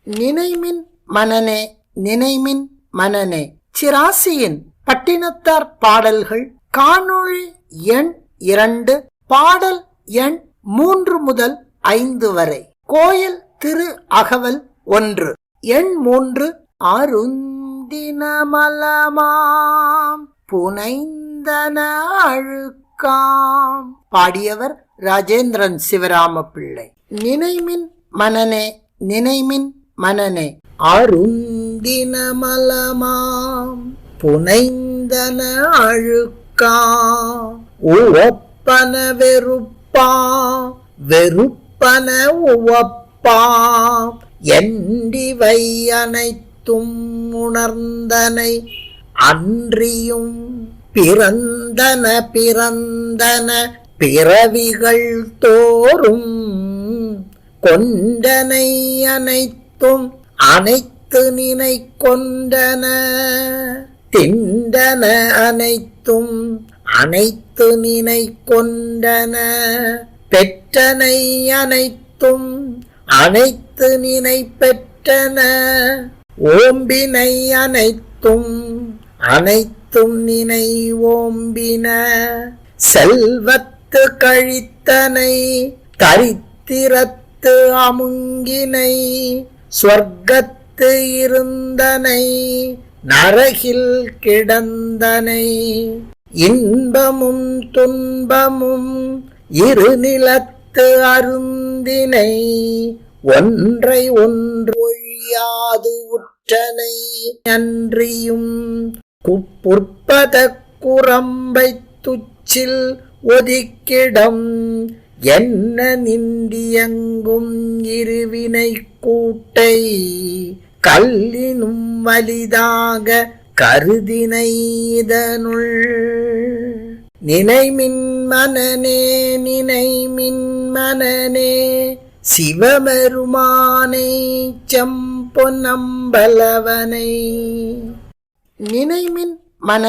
நினைமின் மனனே நினைமின் மனனே. சிராசியின் பட்டினத்தார் பாடல்கள் காணொளி எண் 2 பாடல் எண் 3 முதல் 5 வரை. கோயில் திரு அகவல் 1 எண் 3. அருந்தினமலமாம் புனைந்தன அழுக்காம். பாடியவர் ராஜேந்திரன் சிவராம பிள்ளை. நினைமின் மனனே நினைமின் மனனே. அருந்தினமலமாம் புனைந்தன அழுக்காம். உவப்பன வெறுப்பா வெறுப்பன உவப்பா. என்றிவை அனைத்தும் உணர்ந்தனை அன்றியும் பிறந்தன பிறந்தன பிறவிகள் தோறும். கொண்டனை அனைத்தும் அனைத்து நினை கொண்டன. திண்டன அனைத்தும் அனைத்து நினை கொண்டன. பெற்றனை அனைத்தும் அனைத்து நினை பெற்றன. ஓம்பினை அனைத்தும் அனைத்தும் நினை ஓம்பின. செல்வத்து கழித்தனை தரித்திரத்து அமுங்கினை. சொர்க்கத்து இருந்தனை நரகில் கிடந்தனை. இன்பமும் துன்பமும் இருநிலத்து அருந்தினை. ஒன்றை ஒன்று ஒழியாது உற்றனை அன்றியும். புற்பத குரம்பை துச்சில் ஒதுக்கிடம். என்ன நின்றியங்கும் இருவினை கூட்டை. கல்லினும் வலிதாக கருதினை இதனுள். நினைமின் மனனே நினைமின் மனனே. சிவபெருமானை செம்பொன்னம்பலவனை. நினைமின் மன